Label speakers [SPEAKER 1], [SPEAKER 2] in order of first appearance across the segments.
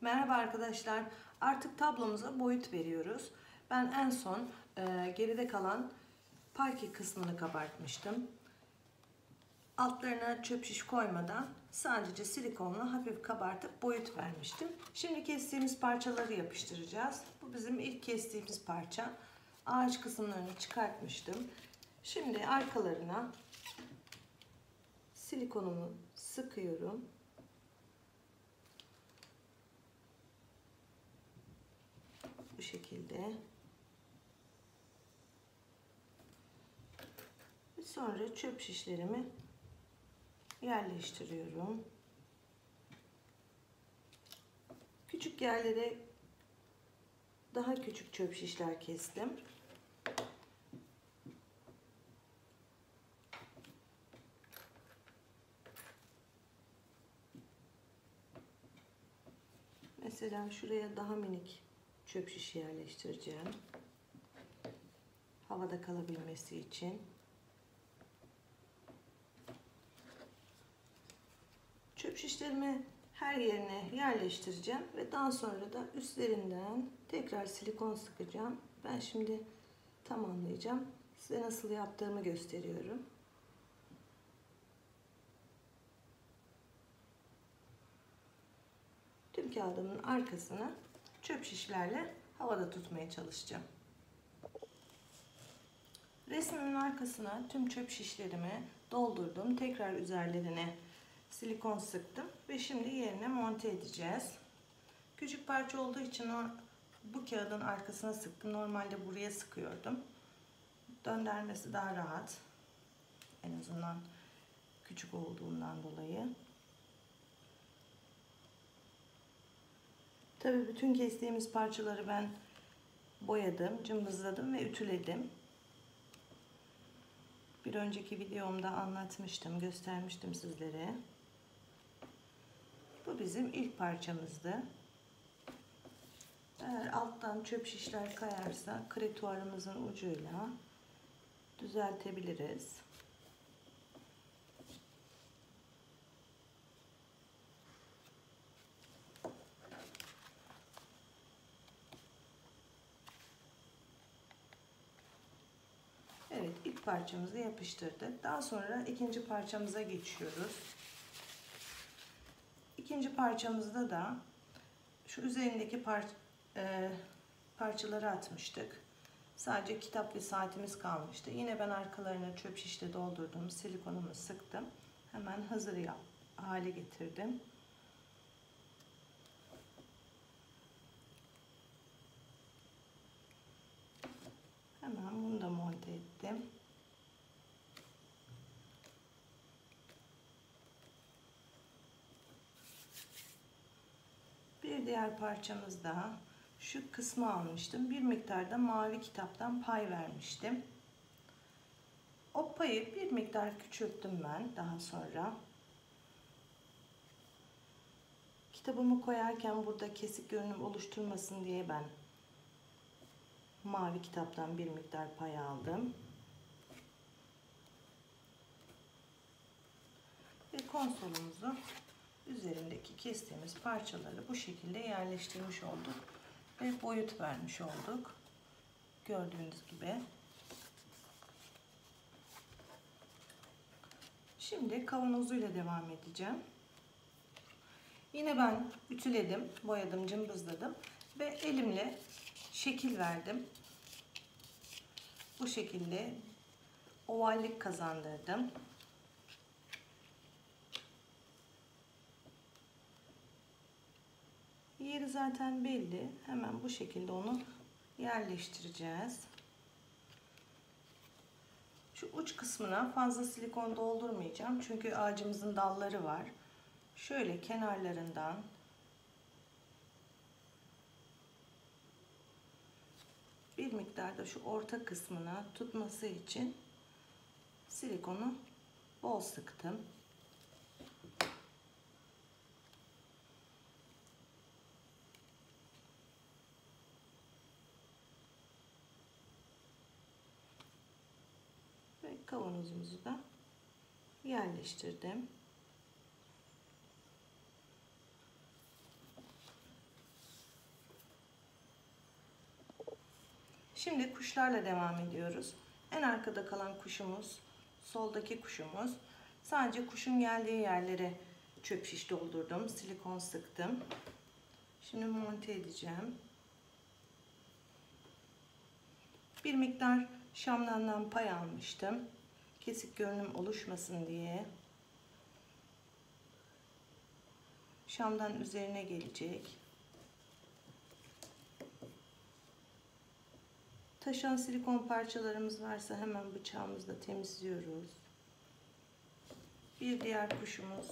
[SPEAKER 1] Merhaba arkadaşlar. Artık tablomuza boyut veriyoruz. Ben en son geride kalan parke kısmını kabartmıştım. Altlarına çöp şiş koymadan sadece silikonla hafif kabartıp boyut vermiştim. Şimdi kestiğimiz parçaları yapıştıracağız. Bu bizim ilk kestiğimiz parça. Ağaç kısımlarını çıkartmıştım. Şimdi arkalarına silikonumu sıkıyorum. Bu şekilde. Sonra çöp şişlerimi yerleştiriyorum. Küçük yerlere daha küçük çöp şişler kestim. Mesela şuraya daha minik çöp şişi yerleştireceğim. Havada kalabilmesi için. Çöp şişlerimi her yerine yerleştireceğim ve daha sonra da üstlerinden tekrar silikon sıkacağım. Ben şimdi tamamlayacağım. Size nasıl yaptığımı gösteriyorum. Tüm kağıdımın arkasını çöp şişlerle havada tutmaya çalışacağım. Resmimin arkasına tüm çöp şişlerimi doldurdum. Tekrar üzerlerine silikon sıktım ve şimdi yerine monte edeceğiz. Küçük parça olduğu için bu kağıdın arkasına sıktım. Normalde buraya sıkıyordum. Döndürmesi daha rahat. En azından küçük olduğundan dolayı. Tabii bütün kestiğimiz parçaları ben boyadım, cımbızladım ve ütüledim. Bir önceki videomda anlatmıştım, göstermiştim sizlere. Bu bizim ilk parçamızdı. Eğer alttan çöp şişler kayarsa kretuarımızın ucuyla düzeltebiliriz. Evet, ilk parçamızı yapıştırdık. Daha sonra ikinci parçamıza geçiyoruz. İkinci parçamızda da şu üzerindeki parçaları atmıştık. Sadece kitap ve saatimiz kalmıştı. Yine ben arkalarına çöp şişle doldurdum. Silikonumu sıktım. Hemen hazır hale getirdim. Hemen bunu da monte ettim. Bir diğer parçamız daha. Şu kısmı almıştım. Bir miktar da mavi kitaptan pay vermiştim. O payı bir miktar küçülttüm ben daha sonra. Kitabımı koyarken burada kesik görünüm oluşturmasın diye ben mavi kitaptan bir miktar pay aldım. Ve konsolumuzu üzerindeki kestiğimiz parçaları bu şekilde yerleştirmiş olduk. Ve boyut vermiş olduk. Gördüğünüz gibi. Şimdi kavanozuyla devam edeceğim. Yine ben ütüledim, boyadım, cımbızladım ve elimle şekil verdim. Bu şekilde ovallik kazandırdım. Yeri zaten belli. Hemen bu şekilde onu yerleştireceğiz. Şu uç kısmına fazla silikon doldurmayacağım. Çünkü ağacımızın dalları var. Şöyle kenarlarından bir miktar da şu orta kısmına tutması için silikonu bol sıktım. Ve kavanozumuzu da yerleştirdim. Şimdi kuşlarla devam ediyoruz. En arkada kalan kuşumuz, soldaki kuşumuz. Sadece kuşun geldiği yerlere çöp şiş doldurdum, silikon sıktım. Şimdi monte edeceğim. Bir miktar şamdandan pay almıştım. Kesik görünüm oluşmasın diye. Şamdan üzerine gelecek. Taşan silikon parçalarımız varsa hemen bıçağımızla temizliyoruz. Bir diğer kuşumuz,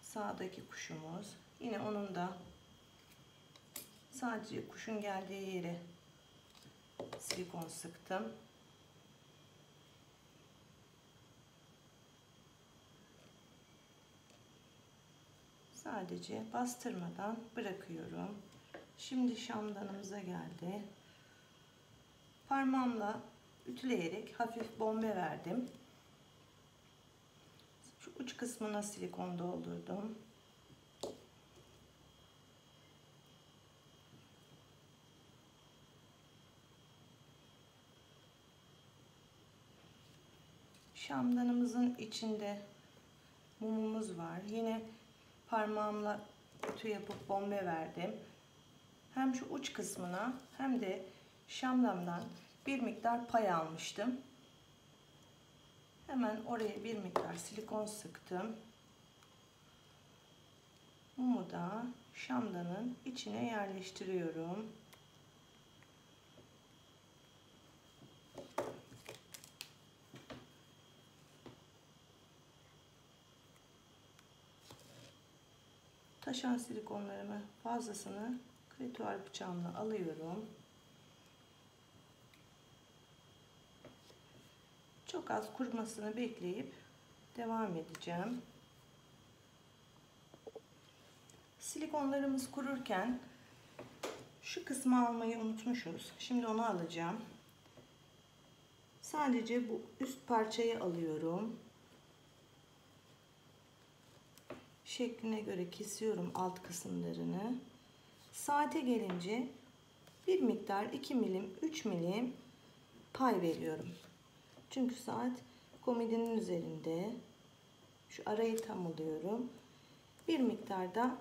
[SPEAKER 1] sağdaki kuşumuz. Yine onun da sadece kuşun geldiği yere silikon sıktım. Sadece bastırmadan bırakıyorum. Şimdi şamdanımıza geldi. Parmağımla ütüleyerek hafif bombe verdim. Şu uç kısmına silikon doldurdum. Şamdanımızın içinde mumumuz var. Yine parmağımla ütü yapıp bombe verdim. Hem şu uç kısmına hem de şamdandan bir miktar pay almıştım. Hemen oraya bir miktar silikon sıktım. Mumu da şamdanın içine yerleştiriyorum. Taşan silikonlarımı fazlasını klituar bıçağımla alıyorum. Çok az kurumasını bekleyip devam edeceğim. Silikonlarımız kururken şu kısmı almayı unutmuşuz. Şimdi onu alacağım. Sadece bu üst parçayı alıyorum. Şekline göre kesiyorum alt kısımlarını. Saate gelince bir miktar 2 milim 3 milim pay veriyorum. Çünkü saat komodinin üzerinde. Şu arayı tam alıyorum. Bir miktar da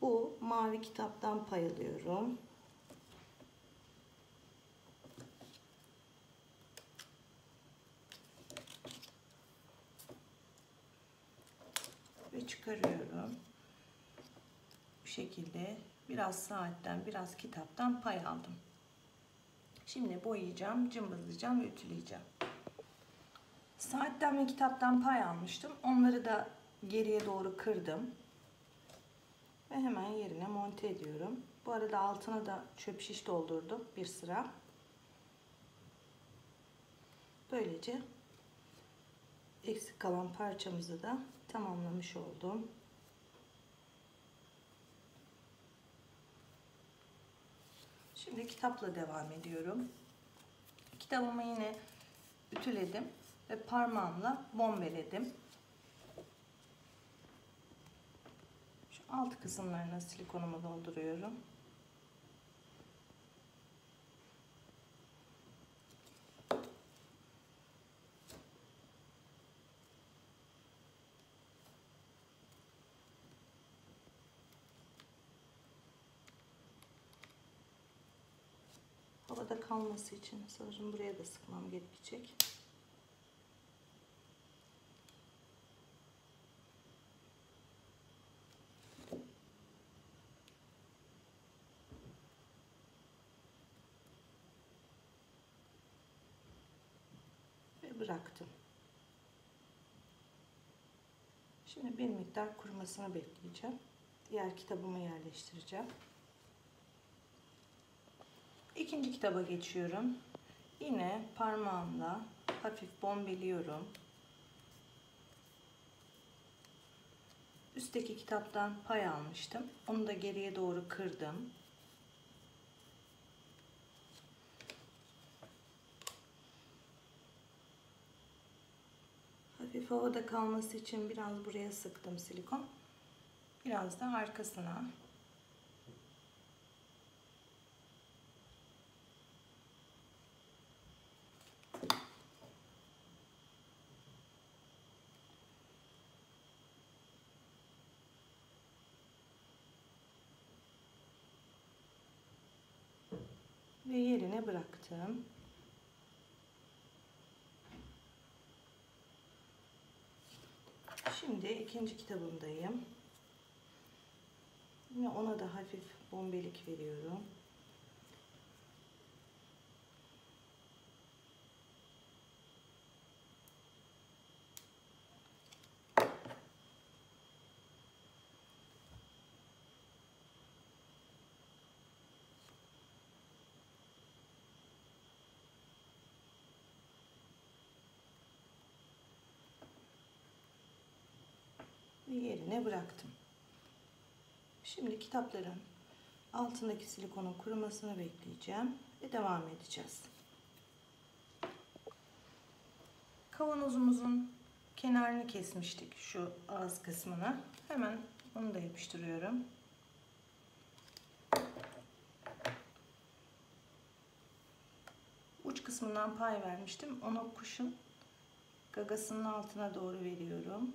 [SPEAKER 1] bu mavi kitaptan pay alıyorum. Ve çıkarıyorum. Bu şekilde biraz saatten, biraz kitaptan pay aldım. Şimdi boyayacağım, cımbızlayacağım ve ütüleyeceğim. Saatten ve kitaptan pay almıştım. Onları da geriye doğru kırdım. Ve hemen yerine monte ediyorum. Bu arada altına da çöp şiş doldurdum bir sıra. Böylece eksik kalan parçamızı da tamamlamış oldum. Şimdi kitapla devam ediyorum. Kitabımı yine ütüledim ve parmağımla bombeledim. Şu alt kısımlarına silikonumu dolduruyorum. Havada kalması için sanırım buraya da sıkmam gerekecek. Ve bıraktım. Şimdi bir miktar kurumasını bekleyeceğim. Diğer kitabımı yerleştireceğim. İkinci kitaba geçiyorum. Yine parmağımla hafif bombeliyorum. Üstteki kitaptan pay almıştım. Onu da geriye doğru kırdım. Hafif havada kalması için biraz buraya sıktım silikon. Biraz da arkasına. ve yerine bıraktım. Şimdi ikinci kitabımdayım. Yine ona da hafif bombelik veriyorum. Ve yerine bıraktım. Şimdi kitapların altındaki silikonun kurumasını bekleyeceğim ve devam edeceğiz. Kavanozumuzun kenarını kesmiştik, şu ağız kısmını. Hemen onu da yapıştırıyorum. Uç kısmından pay vermiştim. Onu kuşun gagasının altına doğru veriyorum.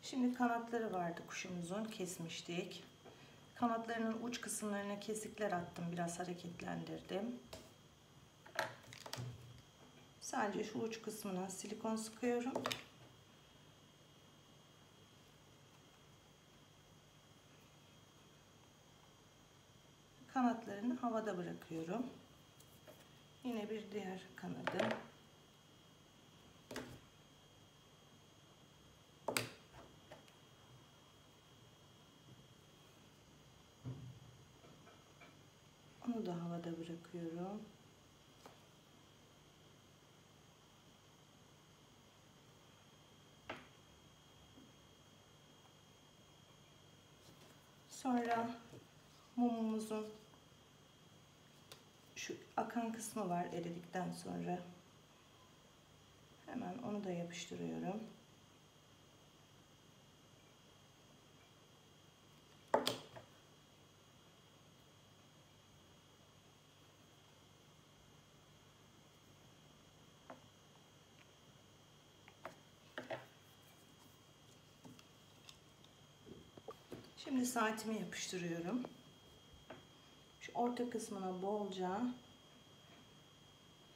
[SPEAKER 1] Şimdi kanatları vardı kuşumuzun, kesmiştik. Kanatlarının uç kısımlarına kesikler attım, biraz hareketlendirdim. Sadece şu uç kısmına silikon sıkıyorum. Kanatlarını havada bırakıyorum. Yine bir diğer kanadı. Onu da havada bırakıyorum. Sonra mumumuzun şu akan kısmı var eridikten sonra. Hemen onu da yapıştırıyorum. Şimdi saatimi yapıştırıyorum. Şu orta kısmına bolca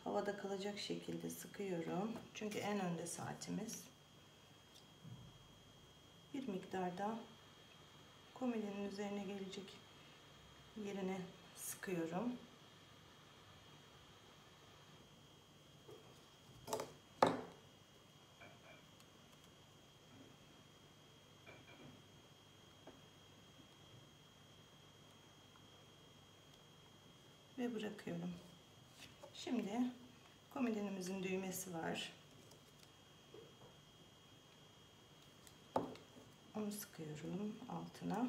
[SPEAKER 1] havada kalacak şekilde sıkıyorum. Çünkü en önde saatimiz. Bir miktar da komedinin üzerine gelecek yerine sıkıyorum. Ve bırakıyorum. Şimdi komodinimizin düğmesi var. Onu sıkıyorum altına.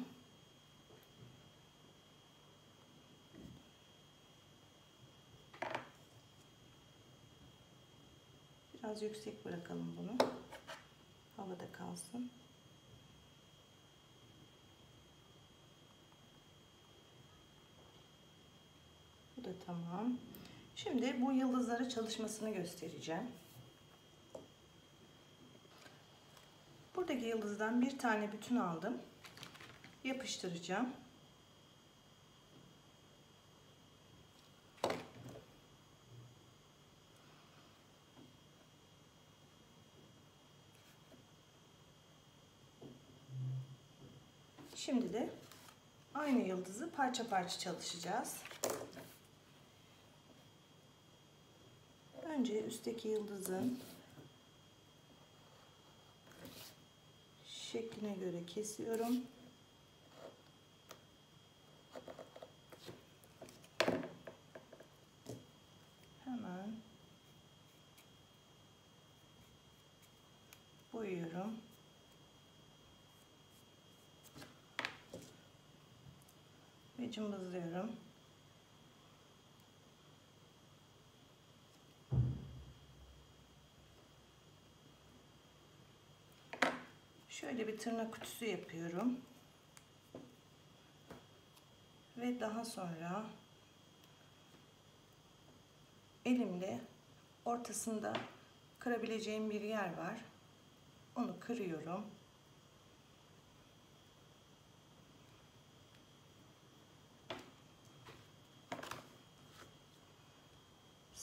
[SPEAKER 1] Biraz yüksek bırakalım bunu. Havada kalsın. Bu da tamam. Şimdi bu yıldızlara çalışmasını göstereceğim. Buradaki yıldızdan bir tane bütün aldım. Yapıştıracağım. Şimdi de aynı yıldızı parça parça çalışacağız. Önce üstteki yıldızın şekline göre kesiyorum. Hemen boyuyorum. Ve cımbızlıyorum. Şöyle bir tırnak kutusu yapıyorum. Ve daha sonra elimle ortasında kırabileceğim bir yer var. Onu kırıyorum.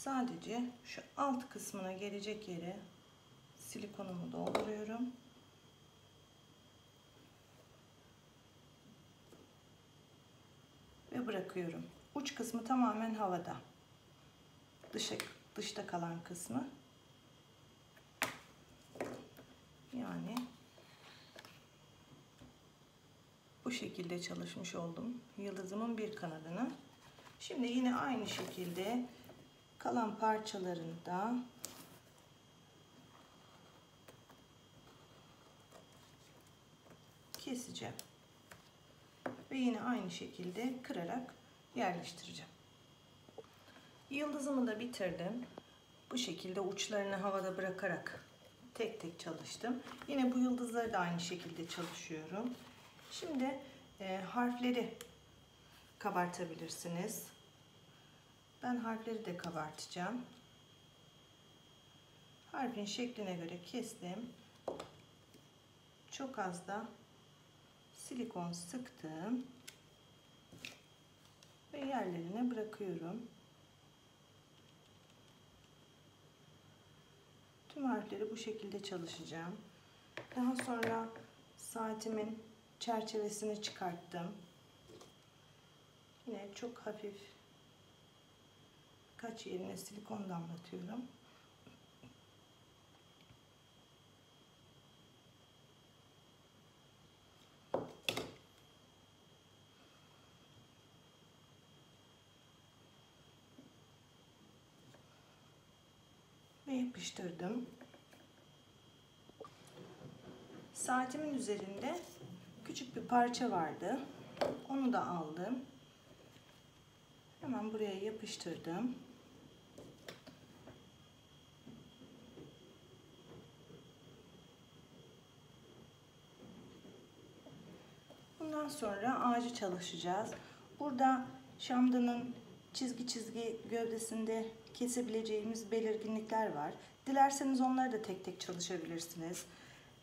[SPEAKER 1] Sadece şu alt kısmına gelecek yere silikonumu dolduruyorum. Ve bırakıyorum. Uç kısmı tamamen havada. Dışta kalan kısmı. Yani bu şekilde çalışmış oldum yıldızımın bir kanadını. Şimdi yine aynı şekilde kalan parçalarını da keseceğim. Ve yine aynı şekilde kırarak yerleştireceğim. Yıldızımı da bitirdim. Bu şekilde uçlarını havada bırakarak tek tek çalıştım. Yine bu yıldızları da aynı şekilde çalışıyorum. Şimdi harfleri kabartabilirsiniz. Ben harfleri de kabartacağım. Harfin şekline göre kestim. Çok az da silikon sıktım. Ve yerlerine bırakıyorum. Tüm harfleri bu şekilde çalışacağım. Daha sonra saatimin çerçevesini çıkarttım. Yine çok hafif birkaç yerine silikon damlatıyorum. Ve yapıştırdım. Saatimin üzerinde küçük bir parça vardı. Onu da aldım. Hemen buraya yapıştırdım. Bundan sonra ağacı çalışacağız. Burada şamdanın çizgi gövdesinde kesebileceğimiz belirginlikler var. Dilerseniz onları da tek tek çalışabilirsiniz.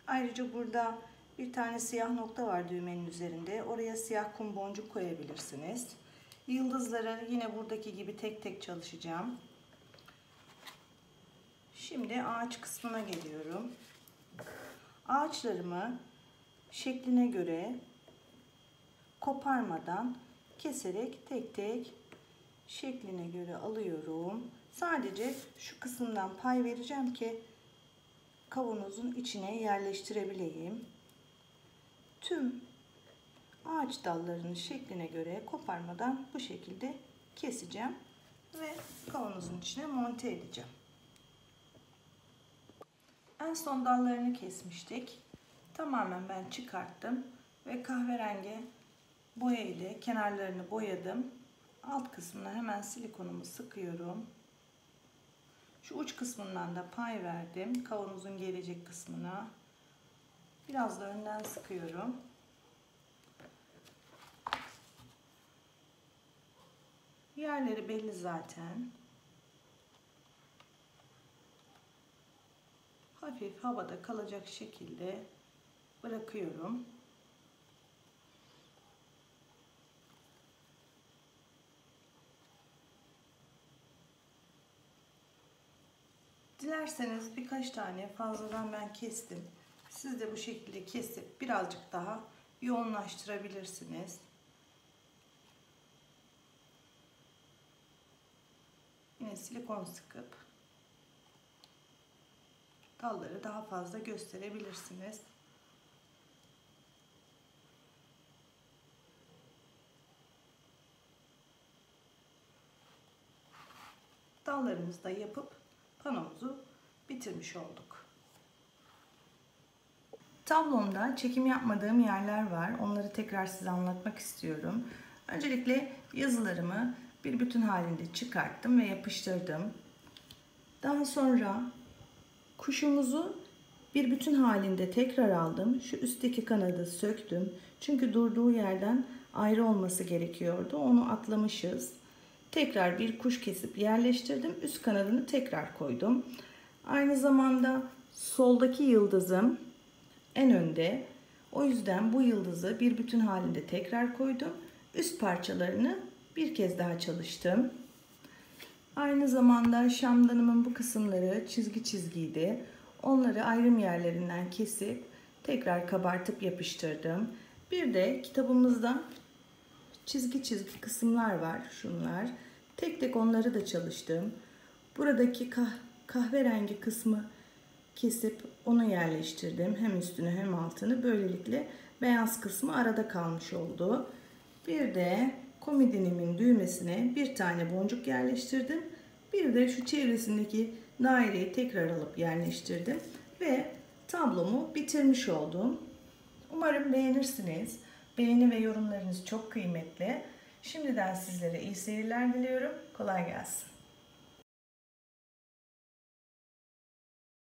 [SPEAKER 1] Ayrıca burada bir tane siyah nokta var düğmenin üzerinde. Oraya siyah kum boncuk koyabilirsiniz. Yıldızları yine buradaki gibi tek tek çalışacağım. Şimdi ağaç kısmına geliyorum. Ağaçlarımı şekline göre koparmadan keserek tek tek şekline göre alıyorum. Sadece şu kısımdan pay vereceğim ki kavanozun içine yerleştirebileyim. Tüm ağaç dallarının şekline göre koparmadan bu şekilde keseceğim ve kavanozun içine monte edeceğim. En son dallarını kesmiştik. Tamamen ben çıkarttım ve kahverengi boya ile kenarlarını boyadım. Alt kısmına hemen silikonumu sıkıyorum. Şu uç kısmından da pay verdim. Kavanozun gelecek kısmına. Biraz da önden sıkıyorum. Yerleri belli zaten. Hafif havada kalacak şekilde bırakıyorum. Dilerseniz birkaç tane fazladan ben kestim. Siz de bu şekilde kesip birazcık daha yoğunlaştırabilirsiniz. Yine silikon sıkıp dalları daha fazla gösterebilirsiniz. Dallarımızı da yapıp panomuzu bitirmiş olduk. Tablomda çekim yapmadığım yerler var. Onları tekrar size anlatmak istiyorum. Öncelikle yazılarımı bir bütün halinde çıkarttım ve yapıştırdım. Daha sonra kuşumuzu bir bütün halinde tekrar aldım. Şu üstteki kanadı söktüm. Çünkü durduğu yerden ayrı olması gerekiyordu. Onu atlamışız. Tekrar bir kuş kesip yerleştirdim. Üst kanadını tekrar koydum. Aynı zamanda soldaki yıldızım en önde. O yüzden bu yıldızı bir bütün halinde tekrar koydum. Üst parçalarını bir kez daha çalıştım. Aynı zamanda şamdanımın bu kısımları çizgi çizgiydi. Onları ayrım yerlerinden kesip tekrar kabartıp yapıştırdım. Bir de kitabımızda çizgi çizgi kısımlar var, şunlar. Tek tek onları da çalıştım. Buradaki kahverengi kısmı kesip onu yerleştirdim. Hem üstünü hem altını. Böylelikle beyaz kısmı arada kalmış oldu. Bir de komodinimin düğmesine bir tane boncuk yerleştirdim. Bir de şu çevresindeki daireyi tekrar alıp yerleştirdim. Ve tablomu bitirmiş oldum. Umarım beğenirsiniz. Beğeni ve yorumlarınız çok kıymetli. Şimdiden sizlere iyi seyirler diliyorum. Kolay gelsin.